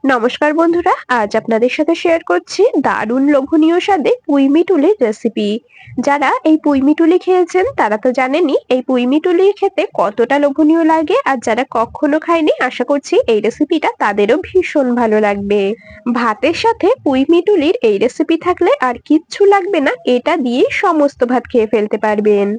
নমস্কার বন্ধুরা, আজ আপনাদের সাথে শেয়ার করছি দারুণ লোভনীয় স্বাদে পুঁই মিটুলির রেসিপি। যারা এই পুঁই মিটুলি খেয়েছেন তারা তো জানেনই এই পুঁই মিটুলি খেতে কতটা লোভনীয় লাগে, আর যারা কখনো খায়নি আশা করছি এই রেসিপিটা তাদেরও ভীষণ ভালো লাগবে। ভাতের সাথে পুঁই মিটুলির এই রেসিপি থাকলে আর কিচ্ছু লাগবে না, এটা দিয়েই সমস্ত ভাত খেয়ে ফেলতে পারবেন।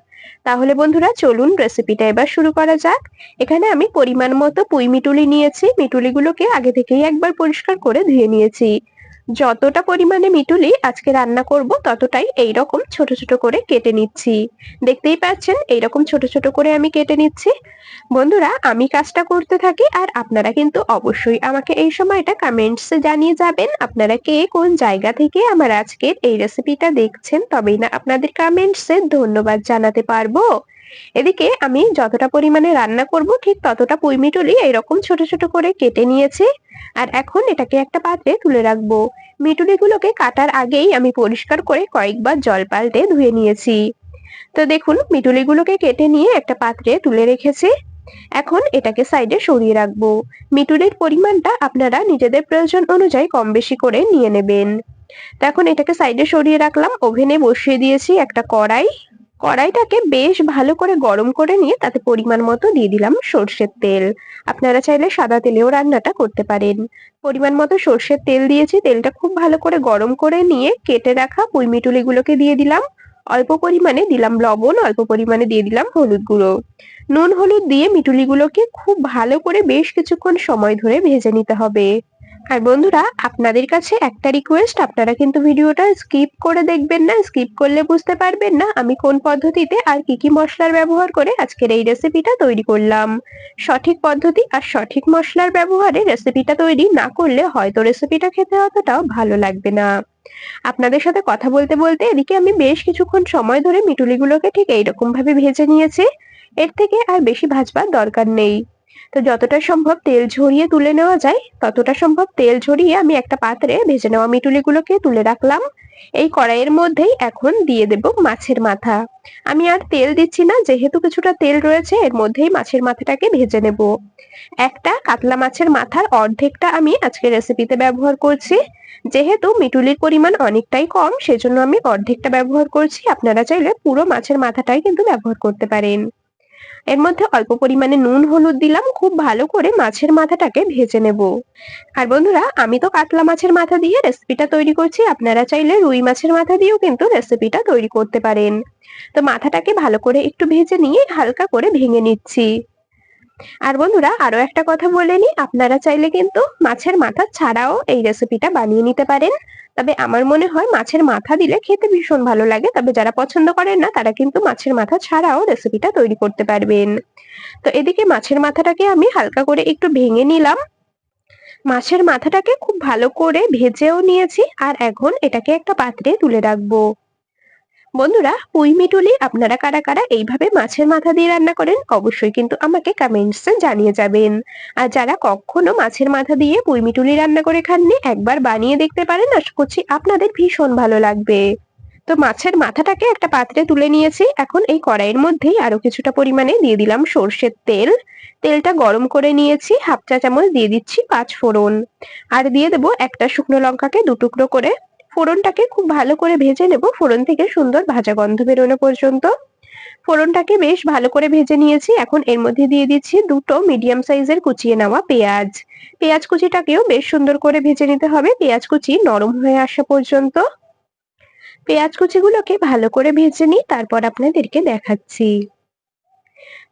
তাহলে বন্ধুরা চলুন রেসিপিটা এবার শুরু করা যাক। এখানে আমি পরিমাণ মতো পুঁই মিটুলি নিয়েছি। মিটুলিগুলোকে আগে থেকেই একবার পরিষ্কার করে ধুয়ে নিয়েছি। যতটা পরিমাণে মিটুলি আজকে রান্না করব ততটাই এইরকম ছোট ছোট করে কেটে নিচ্ছি। দেখতেই পাচ্ছেন এইরকম ছোট ছোট করে আমি কেটে নিচ্ছি। বন্ধুরা আমি কাজটা করতে থাকি আর আপনারা কিন্তু অবশ্যই আমাকে এই সময়টা কমেন্টসে জানিয়ে যাবেন আপনারা কে কোন জায়গা থেকে আমার আজকের এই রেসিপিটা দেখছেন, তবেই না আপনাদের কমেন্টসে ধন্যবাদ জানাতে পারবো। এদিকে আমি যতটা পরিমাণে রান্না করব ঠিক ততটা পুঁই মিটুলি এরকম ছোট ছোট করে কেটে নিয়েছি। আর এখন এটাকে একটা পাত্রে তুলে রাখবো। মিটুলিগুলোকে কাটার আগেই আমি পরিষ্কার করে কয়েকবার জল পাল্টে ধুয়ে নিয়েছি। তো দেখুন মিটুলিগুলোকে কেটে নিয়ে একটা পাত্রে তুলে রেখেছি। এখন এটাকে সাইডে সরিয়ে রাখবো। মিটুলির পরিমাণটা আপনারা নিজেদের প্রয়োজন অনুযায়ী কম বেশি করে নিয়ে নেবেন। তো এখন এটাকে সাইডে সরিয়ে রাখলাম। ওভেনে বসিয়ে দিয়েছি একটা কড়াই। কড়াইটাকে বেশ ভালো করে গরম করে নিয়ে তাতে পরিমাণ মতো দিয়ে দিলাম সর্ষের তেল। আপনারা চাইলে সাদা তেলেও রান্নাটা করতে পারেন। পরিমাণ মতো সর্ষের তেল দিয়েছি। তেলটা খুব ভালো করে গরম করে নিয়ে কেটে রাখা পুঁই মিটুলিগুলোকে দিয়ে দিলাম। অল্প পরিমাণে দিলাম লবণ, অল্প পরিমাণে দিয়ে দিলাম হলুদ গুঁড়ো। নুন হলুদ দিয়ে মিটুলিগুলোকে খুব ভালো করে বেশ কিছুক্ষণ সময় ধরে ভেজে নিতে হবে। আর বন্ধুরা আপনাদের কাছে একটা রিকোয়েস্ট, আপনারা কিন্তু ভিডিওটা স্কিপ করে দেখবেন না। স্কিপ করলে বুঝতে পারবেন না আমি কোন পদ্ধতিতে আর কি কি মশলার ব্যবহার করে আজকের এই রেসিপিটা তৈরি করলাম। সঠিক পদ্ধতি আর সঠিক মশলার ব্যবহারে রেসিপিটা তৈরি না করলে হয়তো রেসিপিটা খেতে অতটাও ভালো লাগবে না। আপনাদের সাথে কথা বলতে বলতে এদিকে আমি বেশ কিছুক্ষণ সময় ধরে মিটুলিগুলোকে ঠিক এইরকম ভাবে ভেজে নিয়েছি। এর থেকে আর বেশি ভাজবার দরকার নেই। তো যতটা সম্ভব তেল ঝরিয়ে তুলে নেওয়া যায় ততটা সম্ভব তেল ঝরিয়ে আমি একটা পাত্রে ভেজে নেওয়া মিটুলিগুলোকে তুলে রাখলাম। এই কড়াইয়ের মধ্যেই এখন দিয়ে দেব মাছের মাথা। আমি আর তেল দিচ্ছি না, যেহেতু কিছুটা তেল রয়েছে এর মধ্যেই মাছের মাথাটাকে ভেজে নেব। একটা কাতলা মাছের মাথার অর্ধেকটা আমি আজকে রেসিপিতে ব্যবহার করছি। যেহেতু মিটুলির পরিমাণ অনেকটাই কম সেজন্য আমি অর্ধেকটা ব্যবহার করছি। আপনারা চাইলে পুরো মাছের মাথাটাই কিন্তু ব্যবহার করতে পারেন। এর মধ্যে অল্প পরিমাণে নুন হলুদ দিলাম। খুব ভালো করে মাছের মাথাটাকে ভেজে নেব। আর বন্ধুরা আমি তো কাতলা মাছের মাথা দিয়ে রেসিপিটা তৈরি করছি, আপনারা চাইলে রুই মাছের মাথা দিয়েও কিন্তু রেসিপিটা তৈরি করতে পারেন। তো মাথাটাকে ভালো করে একটু ভেজে নিয়ে হালকা করে ভেঙে নিচ্ছি। আর বন্ধুরা আরো একটা কথা বলে নিই, আপনারা চাইলে কিন্তু মাছের মাথা ছাড়াও এই রেসিপিটা বানিয়ে নিতে পারেন। তবে আমার মনে হয় মাছের মাথা দিলে খেতে ভীষণ ভালো লাগে, তবে যারা পছন্দ করেন না তারা কিন্তু মাছের মাথা ছাড়াও রেসিপিটা তৈরি করতে পারবেন। তো এদিকে মাছের মাথাটাকে আমি হালকা করে একটু ভেঙে নিলাম। মাছের মাথাটাকে খুব ভালো করে ভেজেও নিয়েছি। আর এখন এটাকে একটা পাত্রে তুলে রাখবো। বন্ধুরা পুঁই মিটুলি আপনারা কারা কারা এইভাবে মাছের মাথা দিয়ে রান্না করেন অবশ্যই কিন্তু আমাকে কমেন্টসে জানিয়ে যাবেন। আর যারা কখনো মাছের মাথা দিয়ে পুঁই মিটুলি রান্না করে খাননি একবার বানিয়ে দেখতে পারেন, আশা করছি আপনাদের ভীষণ ভালো লাগবে। তো মাছের মাথাটাকে একটা পাত্রে তুলে নিয়েছি। এখন এই কড়াইয়ের মধ্যেই আরো কিছুটা পরিমাণে দিয়ে দিলাম সর্ষের তেল। তেলটা গরম করে নিয়েছি, হাফ চা চামচ দিয়ে দিচ্ছি পাঁচ ফোড়ন। আর দিয়ে দেবো একটা শুকনো লঙ্কাকে দু টুকরো করে। ফোড়নটাকে খুব ভালো করে ভেজে নেব, ফোড়ন থেকে সুন্দর ভাজা গন্ধ বেরোনো পর্যন্ত। ফোড়নটাকে বেশ ভালো করে ভেজে নিয়েছি। এখন এর মধ্যে দিয়ে দিচ্ছি দুটো মিডিয়াম সাইজের কুচিয়ে নেওয়া পেঁয়াজ। পেঁয়াজ কুচিটাকেও বেশ সুন্দর করে ভেজে নিতে হবে, পেঁয়াজ কুচি নরম হয়ে আসা পর্যন্ত। পেঁয়াজ কুচিগুলোকে ভালো করে ভেজে নিই, তারপর আপনাদেরকে দেখাচ্ছি।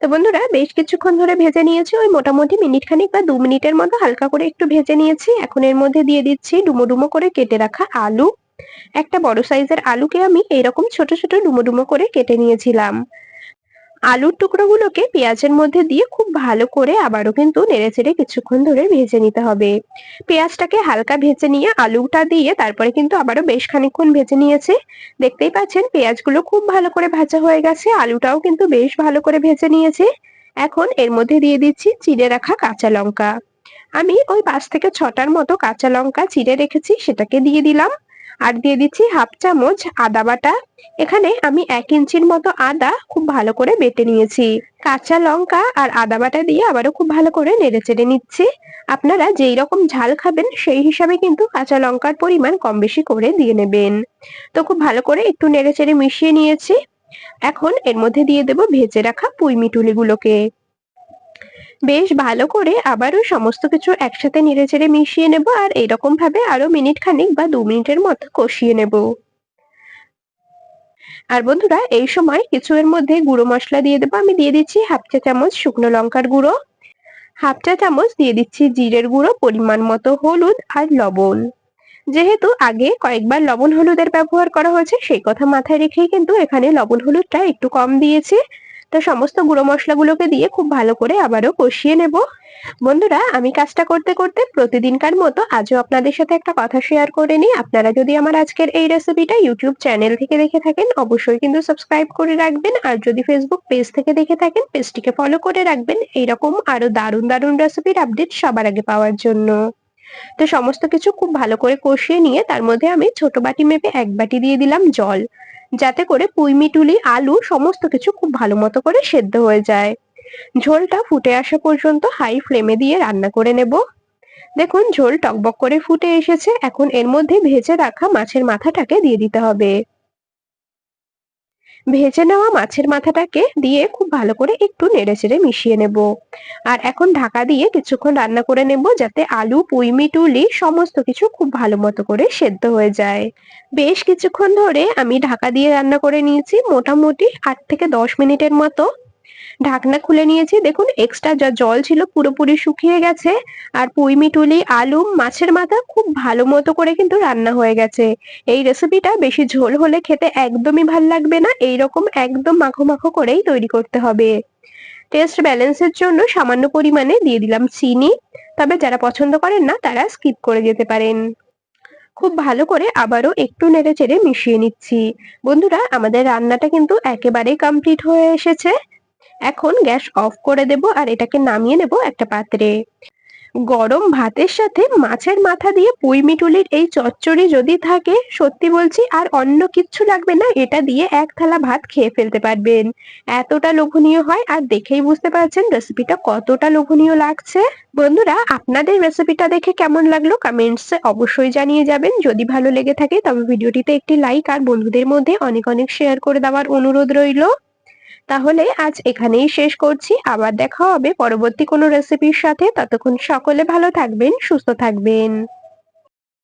তো বন্ধুরা বেশ কিছুক্ষণ ধরে ভেজে নিয়েছি, ওই মোটামুটি মিনিট খানিক বা 2 মিনিটের মতো হালকা করে একটু ভেজে নিয়েছি। এখন এর মধ্যে দিয়ে দিচ্ছি ডুমো ডুমো করে কেটে রাখা আলু। একটা বড় সাইজের আলুকে আমি এরকম ছোট ছোট ডুমো ডুমো করে কেটে নিয়েছিলাম। আলুর টুকরোগুলোকে পেঁয়াজের মধ্যে দিয়ে খুব ভালো করে আবারও কিন্তু নেড়েচেড়ে কিছুক্ষণ ধরে ভেজে নিতে হবে। পেঁয়াজটাকে হালকা ভেজে নিয়ে আলুটা দিয়ে তারপরে কিন্তু আবারও বেশ খানিকক্ষণ ভেজে নিয়েছি। দেখতেই পাচ্ছেন পেঁয়াজগুলো খুব ভালো করে ভাজা হয়ে গেছে, আলুটাও কিন্তু বেশ ভালো করে ভেজে নিয়েছি। এখন এর মধ্যে দিয়ে দিচ্ছি চিড়ে রাখা কাঁচা লঙ্কা। আমি ওই 5 থেকে 6টার মতো কাঁচা লঙ্কা চিড়ে রেখেছি, সেটাকে দিয়ে দিলাম। আর দিয়ে দিচ্ছি হাফ চামচ আদা বাটা। এখানে আমি 1 ইঞ্চির মতো আদা খুব ভালো করে বেটে নিয়েছি। কাঁচা লঙ্কা আর আদা বাটা দিয়ে আবারও খুব ভালো করে নেড়েচেড়ে নিচ্ছি। আপনারা যেই রকম ঝাল খাবেন সেই হিসাবে কিন্তু কাঁচা লঙ্কার পরিমাণ কম বেশি করে দিয়ে নেবেন। তো খুব ভালো করে একটু নেড়েচেড়ে মিশিয়ে নিয়েছি। এখন এর মধ্যে দিয়ে দেব ভেজে রাখা পুঁই মিটুলিগুলোকে। বেশ ভালো করে আবারও সমস্ত কিছু একসাথে নেড়েচেড়ে মিশিয়ে নেব আর এরকম ভাবে আরো মিনিট খানিক বা 2 মিনিটের মতো কষিয়ে নেব। আর বন্ধুরা এই সময় কিছু এর মধ্যে গুঁড়ো মশলা দিয়ে দেবো। আমি দিয়ে দিচ্ছি হাফ চা চামচ শুকনো লঙ্কার গুঁড়ো, হাফ চা চামচ দিয়ে দিচ্ছি জিরের গুঁড়ো, পরিমাণ মতো হলুদ আর লবণ। যেহেতু আগে কয়েকবার লবণ হলুদের ব্যবহার করা হয়েছে সেই কথা মাথায় রেখেই কিন্তু এখানে লবণ হলুদটা একটু কম দিয়েছি। তো সমস্ত গুঁড়ো মশলাগুলোকে দিয়ে খুব ভালো করে আবারও কষিয়ে নেব। বন্ধুরা আমি কাজটা করতে করতে প্রতিদিনকার মতো আজও আপনাদের সাথে একটা কথা শেয়ার করে নিই। আপনারা যদি আমার আজকের এই রেসিপিটা ইউটিউব চ্যানেল থেকে দেখে থাকেন অবশ্যই কিন্তু সাবস্ক্রাইব করে রাখবেন, আর যদি ফেসবুক পেজ থেকে দেখে থাকেন পেজটিকে ফলো করে রাখবেন এইরকম আরো দারুণ দারুণ রেসিপির আপডেট সবার আগে পাওয়ার জন্য। তো সমস্ত কিছু খুব ভালো করে কষিয়ে নিয়ে তার মধ্যে আমি ছোট বাটি মেপে 1 বাটি দিয়ে দিলাম জল, যাতে করে পুঁই মিটুলি আলু সমস্ত কিছু খুব ভালো মতো করে সেদ্ধ হয়ে যায়। ঝোলটা ফুটে আসা পর্যন্ত হাই ফ্লেমে দিয়ে রান্না করে নেব। দেখুন ঝোল টকবক করে ফুটে এসেছে। এখন এর মধ্যে ভেজে রাখা মাছের মাথাটাকে দিয়ে দিতে হবে। ভেজে নেওয়া মাছের মাথাটাকে দিয়ে খুব ভালো করে একটু নেড়েচেড়ে মিশিয়ে নেব। আর এখন ঢাকা দিয়ে কিছুক্ষণ রান্না করে নেব যাতে আলু পুঁই মিটুলি সমস্ত কিছু খুব ভালো মতো করে সেদ্ধ হয়ে যায়। বেশ কিছুক্ষণ ধরে আমি ঢাকা দিয়ে রান্না করে নিয়েছি, মোটামুটি 8 থেকে 10 মিনিটের মতো। ঢাকনা খুলে নিয়েছি, দেখুন এক্সট্রা যা জল ছিল পুরোপুরি শুকিয়ে গেছে। আর পুঁই মিটুলি আলু মাছের মাথা খুব ভালো মতো করে কিন্তু রান্না হয়ে গেছে। এই রেসিপিটা বেশি ঝোল হলে খেতে একদমই ভাল লাগবে না, এইরকম একদম মাখো মাখো করেই তৈরি করতে হবে। টেস্ট ব্যালেন্সের জন্য সামান্য পরিমাণে দিয়ে দিলাম চিনি, তবে যারা পছন্দ করেন না তারা স্কিপ করে যেতে পারেন। খুব ভালো করে আবারও একটু নেড়েচেড়ে মিশিয়ে নিচ্ছি। বন্ধুরা আমাদের রান্নাটা কিন্তু একেবারেই কমপ্লিট হয়ে এসেছে। এখন গ্যাস অফ করে দেব আর এটাকে নামিয়ে নেব একটা পাত্রে। গরম ভাতের সাথে মাছের মাথা দিয়ে পুঁই মিটুলির এই চচ্চড়ি যদি থাকে সত্যি বলছি আর অন্য কিচ্ছু লাগবে না, এটা দিয়ে এক থালা ভাত খেয়ে ফেলতে পারবেন। এতটা লোভনীয় হয় আর দেখেই বুঝতে পারছেন রেসিপিটা কতটা লোভনীয় লাগছে। বন্ধুরা আপনাদের রেসিপিটা দেখে কেমন লাগলো কমেন্টসে অবশ্যই জানিয়ে যাবেন। যদি ভালো লেগে থাকে তবে ভিডিওটিতে একটি লাইক আর বন্ধুদের মধ্যে অনেক অনেক শেয়ার করে দেওয়ার অনুরোধ রইল। তাহলে আজ এখানেই শেষ করছি, আবার দেখা হবে পরবর্তী কোনো রেসিপির সাথে। ততক্ষণ সকলে ভালো থাকবেন, সুস্থ থাকবেন।